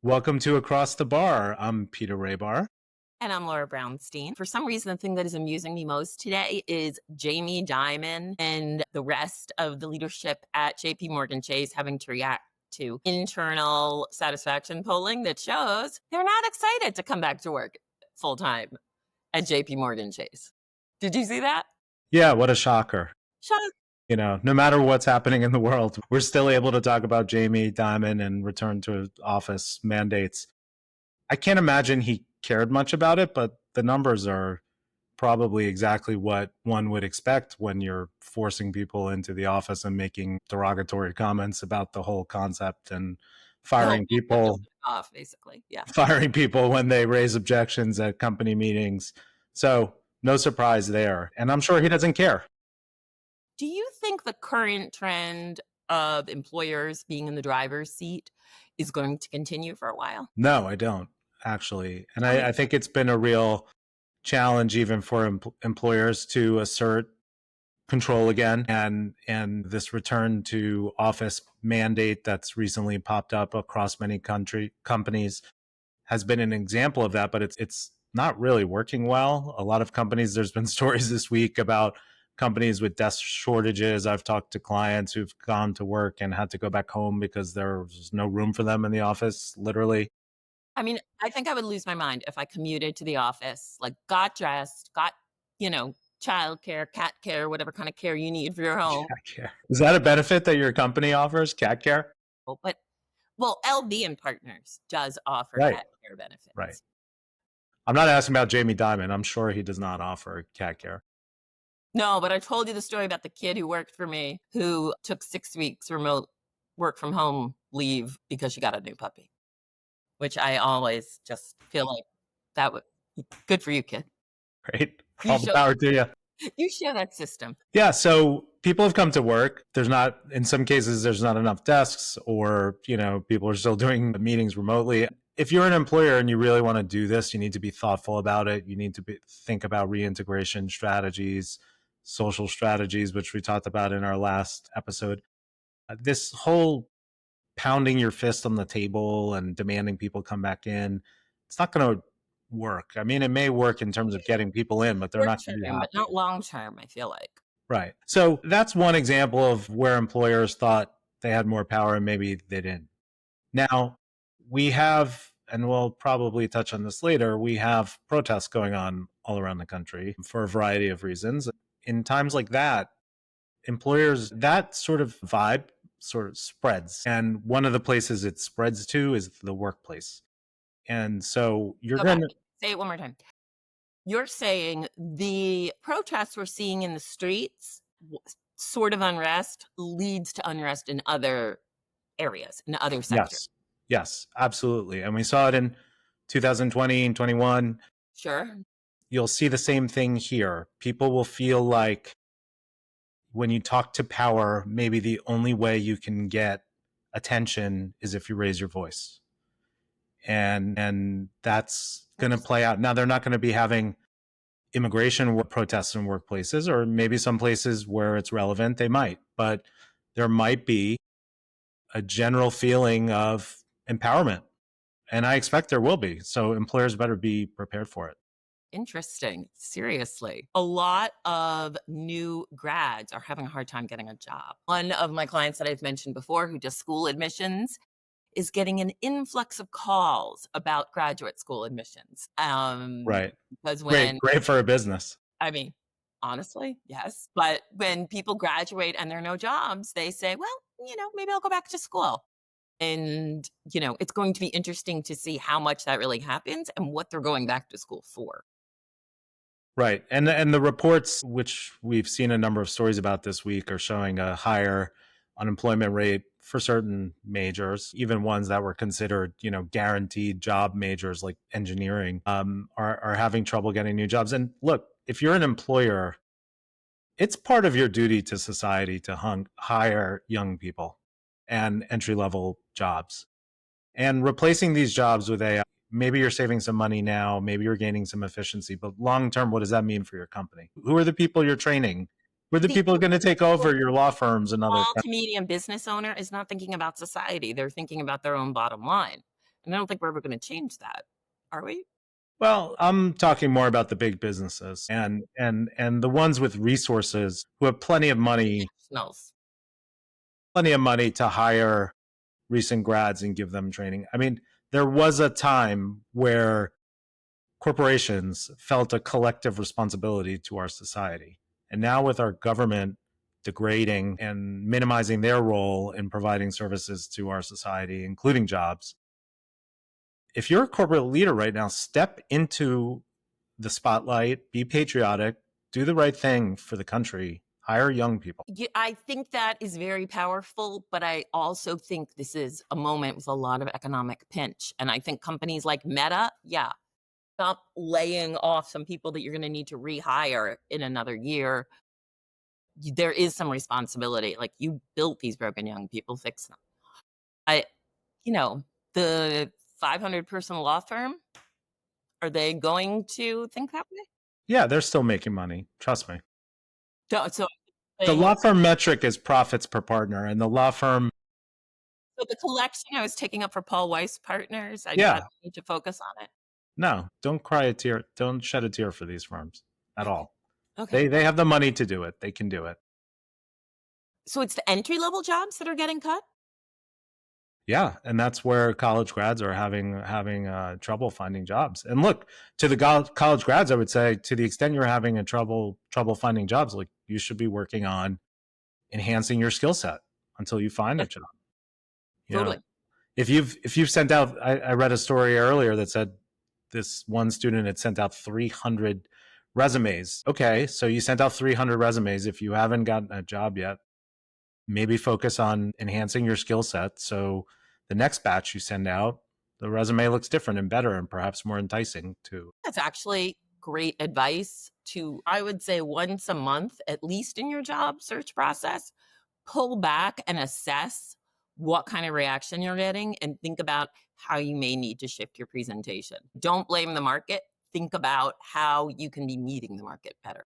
Welcome to Across the Bar. I'm Peter Rahbar. And I'm Laura Brounstein. For some reason, the thing that is amusing me most today is Jamie Dimon and the rest of the leadership at JP Morgan Chase having to react to internal satisfaction polling that shows they're not excited to come back to work full time at JP Morgan Chase. Did you see that? Yeah, what a shocker. Shock. No matter what's happening in the world, we're still able to talk about Jamie Dimon and return to office mandates. I can't imagine he cared much about it, but the numbers are probably exactly what one would expect when you're forcing people into the office and making derogatory comments about the whole concept and The whole firing concept of people off, basically. Yeah. firing people when they raise objections at company meetings. So no surprise there. And I'm sure he doesn't care. Do you think the current trend of employers being in the driver's seat is going to continue for a while? No, I don't, actually. And Tell me. I think it's been a real challenge even for employers to assert control again, and this return to office mandate that's recently popped up across many companies has been an example of that, but it's not really working well. A lot of companies, there's been stories this week about companies with desk shortages. I've talked to clients who've gone to work and had to go back home because there's no room for them in the office, literally. I mean, I think I would lose my mind if I commuted to the office, like got dressed, got, childcare, cat care, whatever kind of care you need for your home. Cat care. Is that a benefit that your company offers? Cat care? But well, LB and Partners does offer Right. cat care Right. benefits. I'm not asking about Jamie Dimon. I'm sure he does not offer cat care. No, but I told you the story about the kid who worked for me who took 6 weeks remote work from home leave because she got a new puppy, which I always just feel like that would good for you, kid. Right. You All the show power to you. you show that system. Yeah. So people have come to work. In some cases, there's not enough desks, or, people are still doing meetings remotely. If you're an employer and you really want to do this, you need to be thoughtful about it. You need to think about reintegration strategies, social strategies, which we talked about in our last episode. This whole pounding your fist on the table and demanding people come back in, it's not going to work. I mean, it may work in terms of getting people in, but they're Short not going to be term, but happy. not long term, I feel like. Right. So that's one example of where employers thought they had more power and maybe they didn't. Now, we have, and we'll probably touch on this later, we have protests going on all around the country for a variety of reasons. In times like that, employers, that sort of vibe sort of spreads. And one of the places it spreads to is the workplace. And so you're Go going back. to, Say it one more time. You're saying the protests we're seeing in the streets, sort of unrest, leads to unrest in other areas, in other sectors. yes, yes, absolutely. And we saw it in 2020 and 21. Sure. You'll see the same thing here. People will feel like when you talk to power, maybe the only way you can get attention is if you raise your voice. And that's going to play out. Now, they're not going to be having immigration protests in workplaces, or maybe some places where it's relevant, they might, but there might be a general feeling of empowerment. And I expect there will be. So employers better be prepared for it. Interesting. Seriously. A lot of new grads are having a hard time getting a job. One of my clients that I've mentioned before who does school admissions is getting an influx of calls about graduate school admissions. Right. Because Great for a business. I mean, honestly, yes. But when people graduate and there are no jobs, they say, well, maybe I'll go back to school. And, it's going to be interesting to see how much that really happens and what they're going back to school for. Right. And the reports, which we've seen a number of stories about this week, are showing a higher unemployment rate for certain majors, even ones that were considered, guaranteed job majors like engineering, are having trouble getting new jobs. And look, if you're an employer, it's part of your duty to society to hire young people and entry level jobs. And replacing these jobs with AI, maybe you're saving some money now, maybe you're gaining some efficiency, but long term, what does that mean for your company? Who are the people you're training? Who are the people going to take over your law firms and other? Small to medium business owner is not thinking about society. They're thinking about their own bottom line. And I don't think we're ever going to change that, are we? Well, I'm talking more about the big businesses and the ones with resources who have Smells. plenty of money to hire recent grads and give them training. I mean, there was a time where corporations felt a collective responsibility to our society. And now, with our government degrading and minimizing their role in providing services to our society, including jobs, if you're a corporate leader right now, step into the spotlight, be patriotic, do the right thing for the country, hire young people. Yeah, I think that is very powerful, but I also think this is a moment with a lot of economic pinch. And I think companies like Meta, yeah, stop laying off some people that you're going to need to rehire in another year. There is some responsibility. Like, you built these broken young people, fix them. I, the 500-person law firm, are they going to think that way? Yeah, they're still making money. Trust me. So The law firm metric is profits per partner, and the law firm, so the collection I was taking up for Paul Weiss Partners, I yeah, not need to focus on it. no, don't cry a tear, don't shed a tear for these firms at Okay. all. Okay. They have the money to do it. They can do it. So it's the entry level jobs that are getting cut? Yeah, and that's where college grads are having trouble finding jobs. And look, to the college grads, I would say, to the extent you're having a trouble finding jobs, like, you should be working on enhancing your skill set until you find a Yes, job. You know, totally. if you've sent out, I read a story earlier that said this one student had sent out 300 resumes. Okay, so you sent out 300 resumes. If you haven't gotten a job yet, maybe focus on enhancing your skill set so the next batch you send out, the resume looks different and better and perhaps more enticing to. That's actually great advice to, I would say, once a month, at least in your job search process, pull back and assess what kind of reaction you're getting and think about how you may need to shift your presentation. Don't blame the market. Think about how you can be meeting the market better.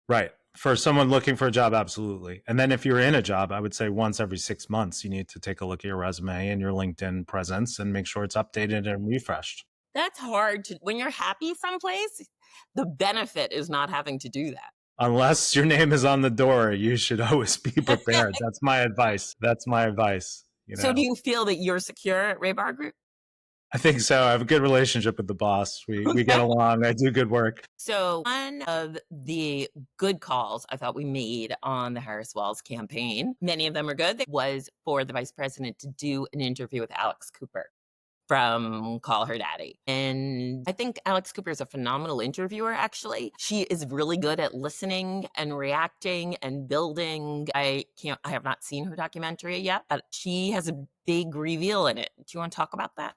Right. For someone looking for a job, absolutely. And then if you're in a job, I would say once every 6 months, you need to take a look at your resume and your LinkedIn presence and make sure it's updated and refreshed. That's hard to, when you're happy someplace, the benefit is not having to do that. Unless your name is on the door, you should always be prepared. That's my advice. That's my advice. So do you feel that you're secure at Rahbar Group? I think so. I have a good relationship with the boss. We get along. I do good work. So one of the good calls I thought we made on the Harris Walls campaign, many of them are good, was for the vice president to do an interview with Alex Cooper from Call Her Daddy. And I think Alex Cooper is a phenomenal interviewer, actually. She is really good at listening and reacting and building. I have not seen her documentary yet, but she has a big reveal in it. Do you want to talk about that?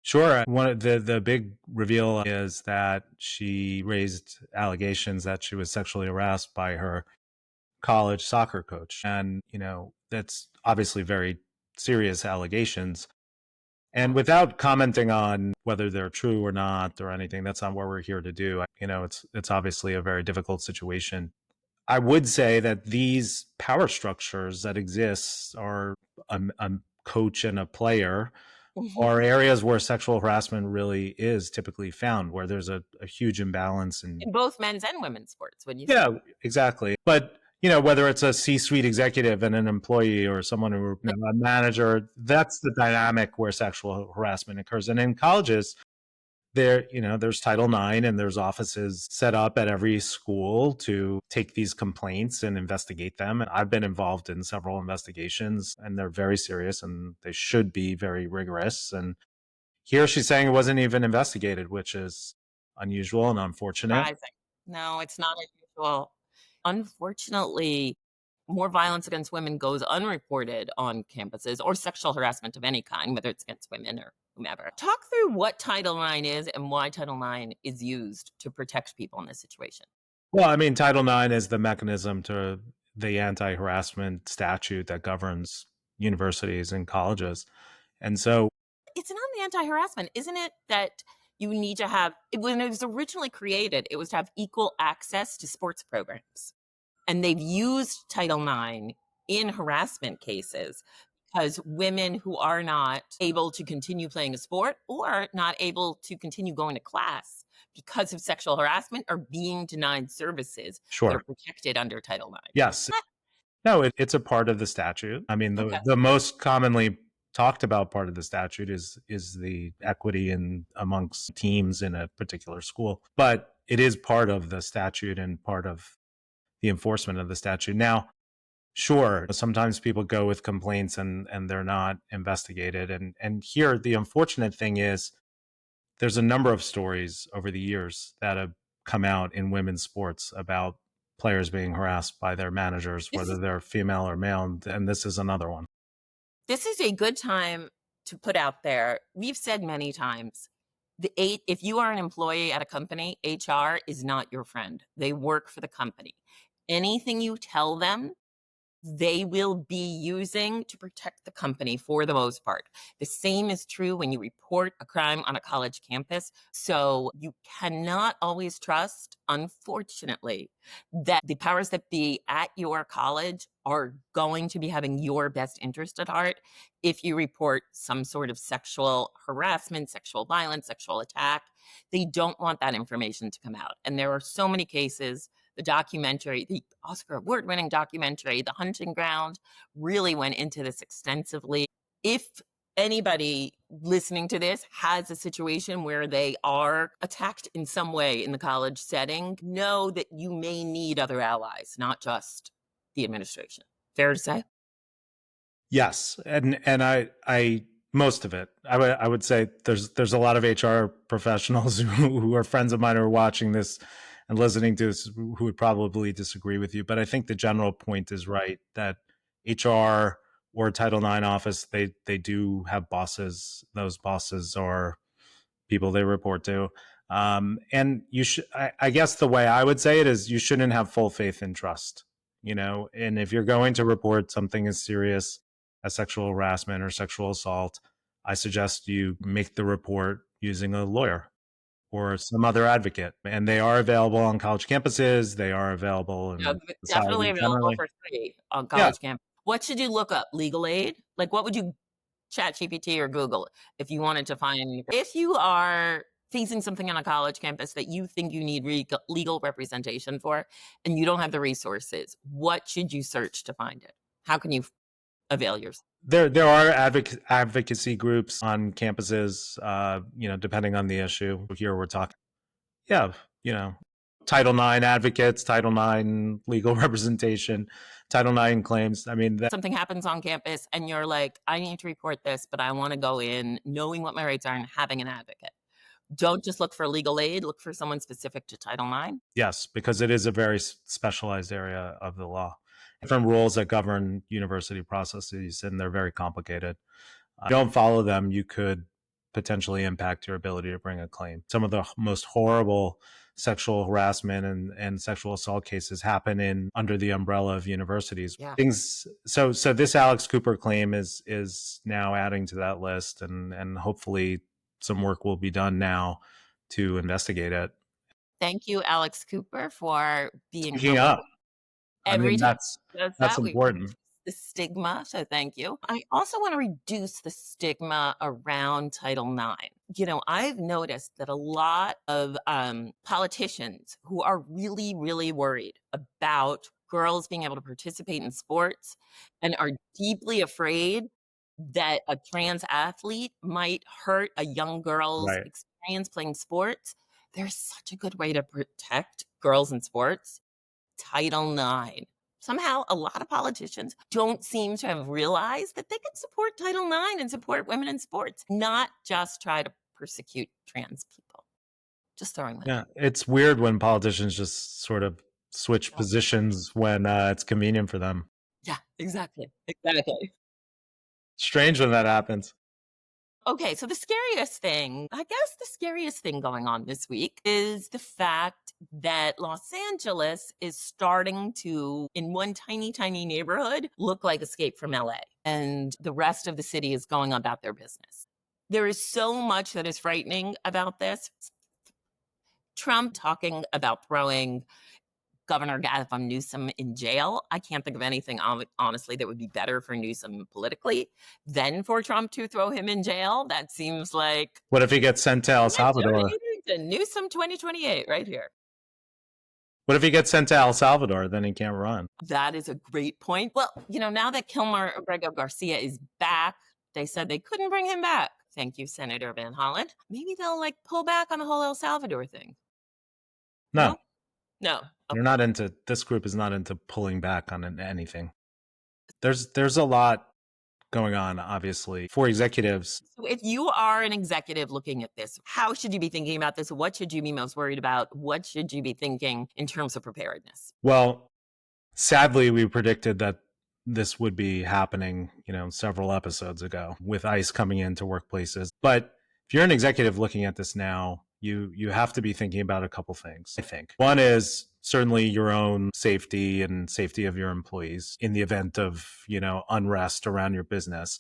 Sure. One of the big reveal is that she raised allegations that she was sexually harassed by her college soccer coach. And, that's obviously very serious allegations. And without commenting on whether they're true or not or anything, that's not what we're here to do. It's obviously a very difficult situation. I would say that these power structures that exist are a coach and a player Mhm. are areas where sexual harassment really is typically found, where there's a huge imbalance. And In both men's and women's sports, when you say. yeah, exactly. But whether it's a C-suite executive and an employee or someone who, a manager, that's the dynamic where sexual harassment occurs. And in colleges, there's Title IX and there's offices set up at every school to take these complaints and investigate them. And I've been involved in several investigations, and they're very serious and they should be very rigorous. And here she's saying it wasn't even investigated, which is unusual and unfortunate. Surprising. No, it's not unusual. Unfortunately, more violence against women goes unreported on campuses, or sexual harassment of any kind, whether it's against women or whomever. Talk through what Title IX is and why Title IX is used to protect people in this situation. Well, I mean, Title IX is the mechanism to the anti-harassment statute that governs universities and colleges. And so, It's not the anti-harassment, isn't it, that you need to have, when it was originally created, it was to have equal access to sports programs. And they've used Title IX in harassment cases because women who are not able to continue playing a sport or not able to continue going to class because of sexual harassment are being denied services that are Sure. protected under Title IX. Yes. No, it's a part of the statute. I mean, Okay. the most commonly talked about part of the statute is the equity in amongst teams in a particular school, but it is part of the statute and part of the enforcement of the statute. Now, sure, sometimes people go with complaints and they're not investigated, and here the unfortunate thing is there's a number of stories over the years that have come out in women's sports about players being harassed by their managers, This whether is they're female or male, and this is another one. this is a good time to put out there. We've said many times, if you are an employee at a company, HR is not your friend. They work for the company. Anything you tell them, they will be using to protect the company for the most part. The same is true when you report a crime on a college campus. So you cannot always trust, unfortunately, that the powers that be at your college are going to be having your best interest at heart if you report some sort of sexual harassment, sexual violence, sexual attack. They don't want that information to come out. And there are so many cases. The documentary, the Oscar award winning documentary, The Hunting Ground, really went into this extensively. If anybody listening to this has a situation where they are attacked in some way in the college setting, know that you may need other allies, not just the administration. Fair to say? Yes, and I most of it. I would say there's a lot of HR professionals who are friends of mine who are watching this and listening to this who would probably disagree with you. But I think the general point is right that HR or Title IX office they do have bosses. Those bosses are people they report to. And you should, I guess the way I would say it is you shouldn't have full faith and trust, you know, and if you're going to report something as serious as sexual harassment or sexual assault, I suggest you make the report using a lawyer or some other advocate. And they are available on college campuses. They are available Yeah, in definitely society available generally. for free on Yeah, college campus. What should you look up? Legal aid? Like, what would you chat GPT or Google if you wanted to find if you are facing something on a college campus that you think you need legal representation for and you don't have the resources, what should you search to find it? How can you avail yourself? there are advocacy groups on campuses, you know, depending on the issue. Here we're talking, yeah, you know, Title IX advocates, Title IX legal representation, Title IX claims. I mean, that, Something happens on campus and you're like, I need to report this, but I want to go in knowing what my rights are and having an advocate. Don't just look for legal aid, look for someone specific to Title IX. yes, because it is a very specialized area of the law. Different rules that govern university processes, and they're very complicated. If you don't follow them, you could potentially impact your ability to bring a claim. Some of the most horrible sexual harassment and sexual assault cases happen in under the umbrella of universities. Yeah. Things so this Alex Cooper claim is now adding to that list, and hopefully some work will be done now to investigate it. Thank you, Alex Cooper, for being Speaking helpful. up, I Every mean time he does that's that, we reduce important. the stigma, so thank you. I also wanna reduce the stigma around Title IX. You know, I've noticed that a lot of, politicians who are really, really worried about girls being able to participate in sports and are deeply afraid that a trans athlete might hurt a young girl's Right. experience playing sports. There's such a good way to protect girls in sports. Title IX. Somehow, a lot of politicians don't seem to have realized that they can support Title IX and support women in sports, not just try to persecute trans people. Just throwing that Yeah, it's weird when politicians just sort of switch out. positions when it's convenient for them. Yeah, exactly. Exactly. Strange when that happens. Okay, so the scariest thing going on this week is the fact that Los Angeles is starting to, in one tiny, tiny neighborhood, look like Escape from LA. And the rest of the city is going about their business. There is so much that is frightening about this. Trump talking about throwing Governor Gavin Newsom in jail. I can't think of anything, honestly, that would be better for Newsom politically than for Trump to throw him in jail. That seems like, What if he gets sent to El yeah, Joe Salvador? Newsom, Newsom 2028 right here. What if he gets sent to El Salvador? Then he can't run. That is a great point. Well, now that Kilmer Abrego Garcia is back, they said they couldn't bring him back. Thank you, Senator Van Hollen. Maybe they'll like pull back on the whole El Salvador thing. No, No. they're not into. This group is not into pulling back on anything. There's a lot going on, obviously, for executives. So if you are an executive looking at this, how should you be thinking about this? What should you be most worried about? What should you be thinking in terms of preparedness? Well, sadly, we predicted that this would be happening, several episodes ago with ICE coming into workplaces. But if you're an executive looking at this now, you have to be thinking about a couple things, I think. One is certainly your own safety and safety of your employees in the event of, unrest around your business.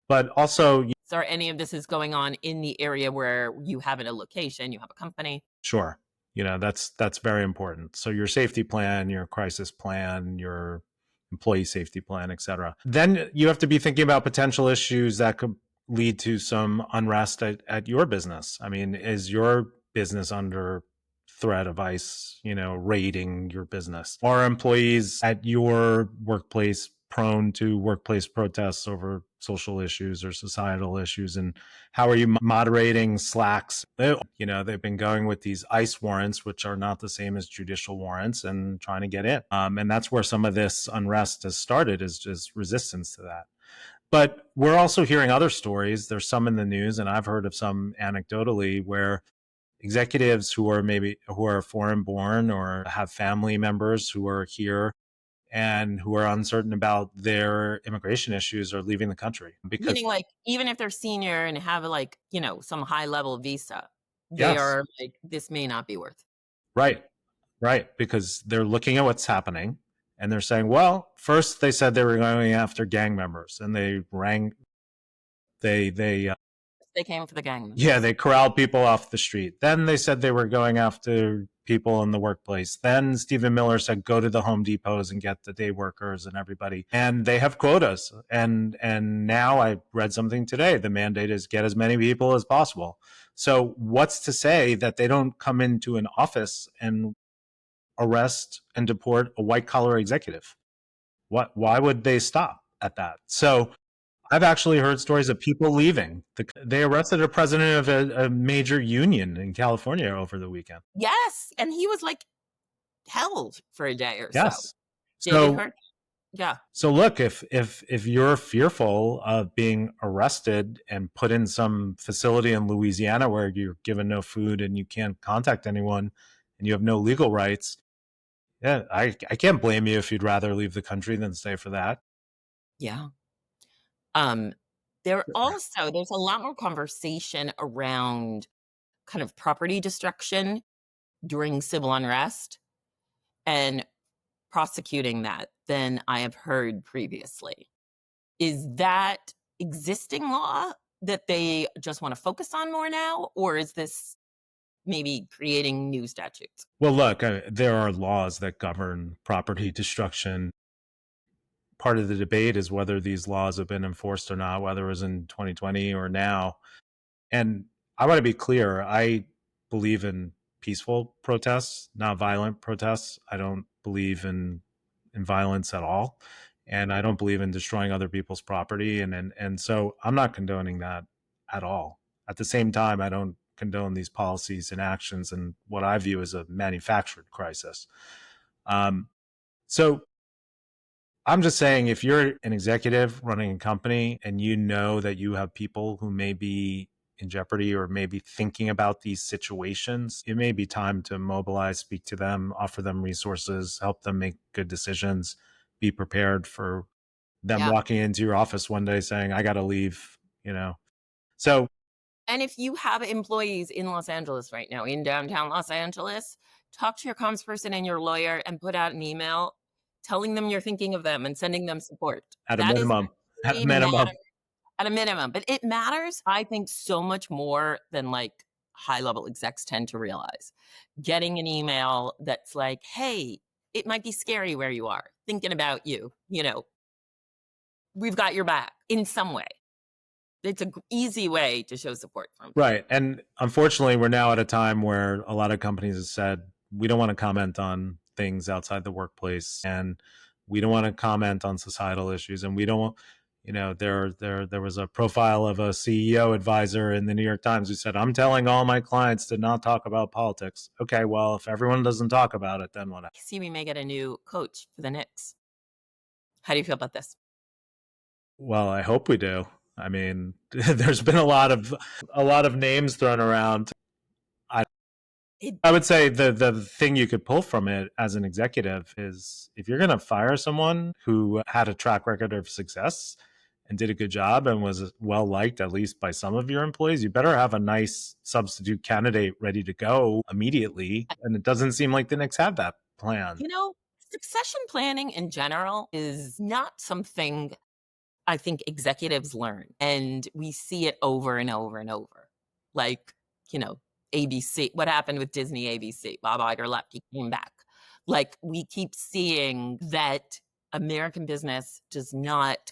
But also, so any of this is going on in the area where you have a location, you have a company? Sure. That's very important. So your safety plan, your crisis plan, your employee safety plan, et cetera. Then you have to be thinking about potential issues that could lead to some unrest at your business. I mean, is your business under threat of ICE, raiding your business? Are employees at your workplace prone to workplace protests over social issues or societal issues? And how are you moderating slacks? They've been going with these ICE warrants, which are not the same as judicial warrants, and trying to get in. And that's where some of this unrest has started, is just resistance to that. But we're also hearing other stories. There's some in the news, and I've heard of some anecdotally, where executives who are foreign born or have family members who are here and who are uncertain about their immigration issues are leaving the country. Because, meaning, like, even if they're senior and have some high level visa, they yes, are like, this may not be worth it. right, because they're looking at what's happening and they're saying, well, first they said they were going after gang members, and they came for the gang members. Yeah, they corralled people off the street. Then they said they were going after people in the workplace. Then Stephen Miller said, go to the Home Depots and get the day workers and everybody. And they have quotas. And now I read something today. The mandate is get as many people as possible. So what's to say that they don't come into an office and arrest and deport a white collar executive? Why would they stop at that? So I've actually heard stories of people leaving. They arrested a president of a major union in California over the weekend. Yes. And he was like held for a day or Yes. so. David Hurt. Yeah. So look, if you're fearful of being arrested and put in some facility in Louisiana where you're given no food and you can't contact anyone and you have no legal rights, yeah, I can't blame you if you'd rather leave the country than stay for that. Yeah. There's a lot more conversation around kind of property destruction during civil unrest and prosecuting that than I have heard previously. Is that existing law that they just want to focus on more now, or is this maybe creating new statutes? Well, look, there are laws that govern property destruction. Part of the debate is whether these laws have been enforced or not, whether it was in 2020 or now. And I want to be clear, I believe in peaceful protests, not violent protests. I don't believe in violence at all. And I don't believe in destroying other people's property. And so I'm not condoning that at all. At the same time, I don't condone these policies and actions and what I view as a manufactured crisis. So I'm just saying, if you're an executive running a company and you know that you have people who may be in jeopardy or maybe thinking about these situations, it may be time to mobilize, speak to them, offer them resources, help them make good decisions, be prepared for them walking into your office one day saying, I got to leave, So, and if you have employees in Los Angeles right now, in downtown Los Angeles, talk to your comms person and your lawyer and put out an email telling them you're thinking of them and sending them support. At a minimum. At a minimum. But it matters, I think, so much more than like high level execs tend to realize. Getting an email that's like, hey, it might be scary where you are, thinking about you, we've got your back in some way. It's an easy way to show support from people. Right. And unfortunately, we're now at a time where a lot of companies have said, we don't want to comment on things outside the workplace, and we don't want to comment on societal issues. And we don't, there was a profile of a CEO advisor in the New York Times who said, I'm telling all my clients to not talk about politics. Okay, well, if everyone doesn't talk about it, then what? See, we may get a new coach for the Knicks. How do you feel about this? Well, I hope we do. I mean, there's been a lot of names thrown around. I would say the thing you could pull from it as an executive is, if you're going to fire someone who had a track record of success and did a good job and was well liked, at least by some of your employees, you better have a nice substitute candidate ready to go immediately. And it doesn't seem like the Knicks have that plan. Succession planning in general is not something I think executives learn, and we see it over and over and over. Like, ABC, what happened with Disney ABC? Bob Iger left, he came back. Like, we keep seeing that American business does not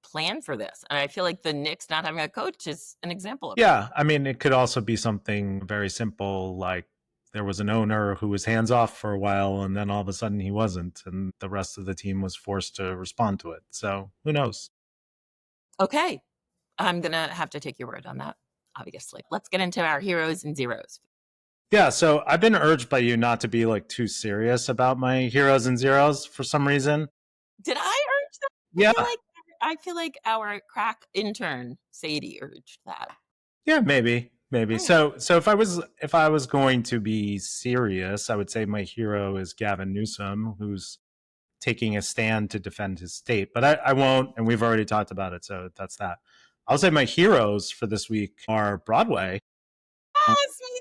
plan for this. And I feel like the Knicks not having a coach is an example of it. Yeah. I mean, it could also be something very simple, like there was an owner who was hands off for a while, and then all of a sudden he wasn't, and the rest of the team was forced to respond to it. So who knows? Okay. I'm going to have to take your word on that, obviously. Let's get into our heroes and zeros. Yeah, so I've been urged by you not to be like too serious about my heroes and zeros for some reason. Did I urge that? Yeah. I feel like our crack intern Sadie urged that. Yeah, maybe. So if I was going to be serious, I would say my hero is Gavin Newsom, who's taking a stand to defend his state. But I won't, and we've already talked about it, so that's that. I'll say my heroes for this week are Broadway. Yes, me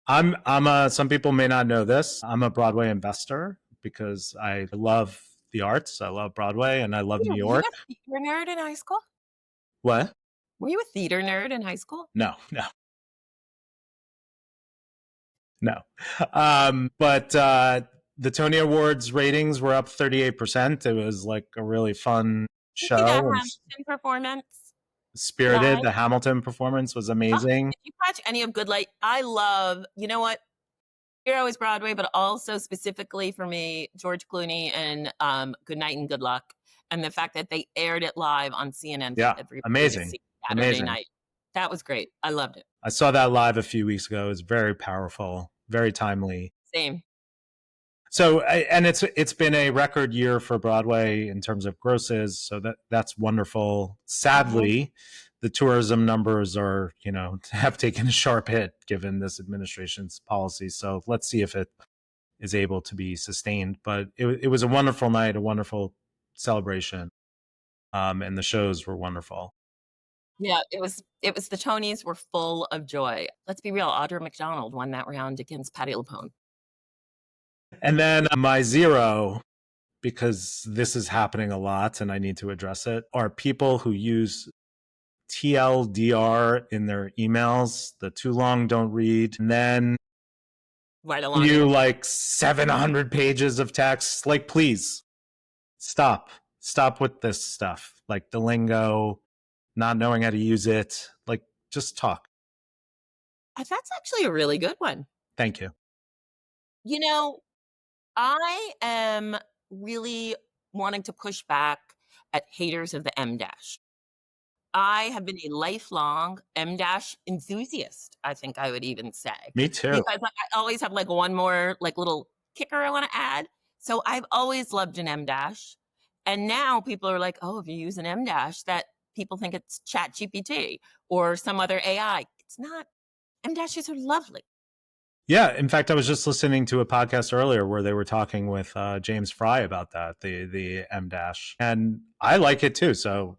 too. Some people may not know this. I'm a Broadway investor because I love the arts. I love Broadway and I love New York. Were you a theater nerd in high school? What? Were you a theater nerd in high school? No. But the Tony Awards ratings were up 38%. It was like a really fun show. That Hamilton performance. Spirited. The Hamilton performance was amazing. Did you watch any of Good Light? I love, you know what? Hero is Broadway, but also specifically for me, George Clooney and Good Night and Good Luck. And the fact that they aired it live on CNN. Yeah, amazing. Saturday night. That was great. I loved it. I saw that live a few weeks ago. It was very powerful, very timely. Same. So, and it's been a record year for Broadway in terms of grosses. So that's wonderful. Sadly, the tourism numbers have taken a sharp hit given this administration's policy. So let's see if it is able to be sustained. But it was a wonderful night, a wonderful celebration, and the shows were wonderful. Yeah, it was the Tonys were full of joy. Let's be real, Audra McDonald won that round against Patti LuPone. And then my zero, because this is happening a lot and I need to address it, are people who use TLDR in their emails, the too long don't read, and then right along you like 700 pages of text. Like, please stop with this stuff, like the lingo, not knowing how to use it. Like, just talk. That's actually a really good one. Thank you. I am really wanting to push back at haters of the M dash. I have been a lifelong M dash enthusiast, I think I would even say. Me too. Because I always have like one more like little kicker I want to add. So I've always loved an M dash. And now people are like, oh, if you use an M dash, that people think it's Chat GPT or some other AI. It's not. M dashes are lovely. Yeah, in fact, I was just listening to a podcast earlier where they were talking with James Fry about that, the M dash, and I like it too. So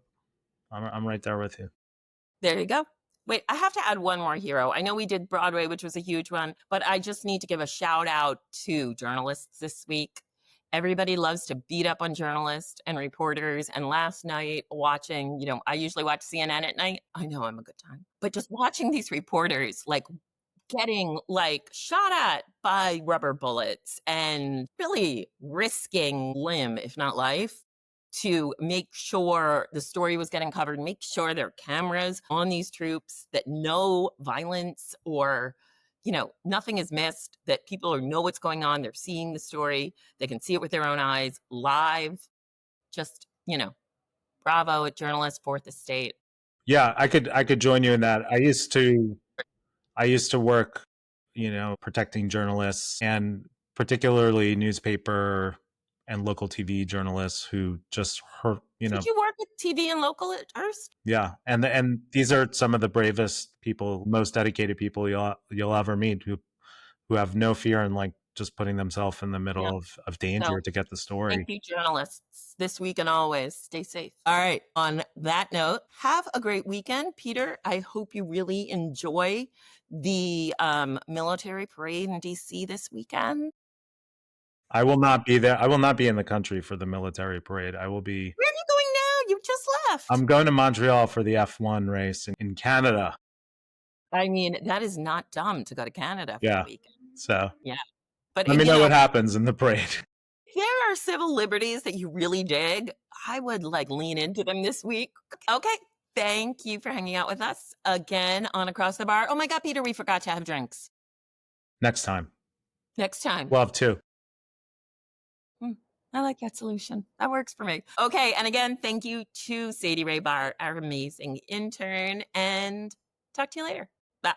I'm right there with you. There you go. Wait, I have to add one more hero. I know we did Broadway, which was a huge one, but I just need to give a shout out to journalists this week. Everybody loves to beat up on journalists and reporters. And last night watching, I usually watch CNN at night. I know I'm a good time, but just watching these reporters like getting like shot at by rubber bullets and really risking limb, if not life, to make sure the story was getting covered, make sure there are cameras on these troops, that no violence or nothing is missed, that people know what's going on. They're seeing the story. They can see it with their own eyes live. Just, bravo at journalists, fourth estate. Yeah, I could join you in that. I used to work, protecting journalists, and particularly newspaper and local TV journalists who just hurt, Did you work with TV and local at first? yeah. And these are some of the bravest people, most dedicated people you'll ever meet, who have no fear in like just putting themselves in the Yeah. middle of So danger to get the thank story. you, journalists, this week and always. Stay safe. All right. On that note, have a great weekend, Peter. I hope you really enjoy the military parade in DC this weekend. I will not be there. I will not be in the country for the military parade. I will be. Where are you going now? You just left. I'm going to Montreal for the F1 race in Canada. I mean, that is not dumb to go to Canada for the Yeah. weekend. So Yeah. But let me know what happens in the parade. if there are civil liberties that you really dig, I would like lean into them this week. Okay. Thank you for hanging out with us again on Across the Bar. Oh my God, Peter, we forgot to have drinks. Next time. Next time. We'll have two. I like that solution. That works for me. Okay. And again, thank you to Sadie Rahbar, our amazing intern, and talk to you later. Bye.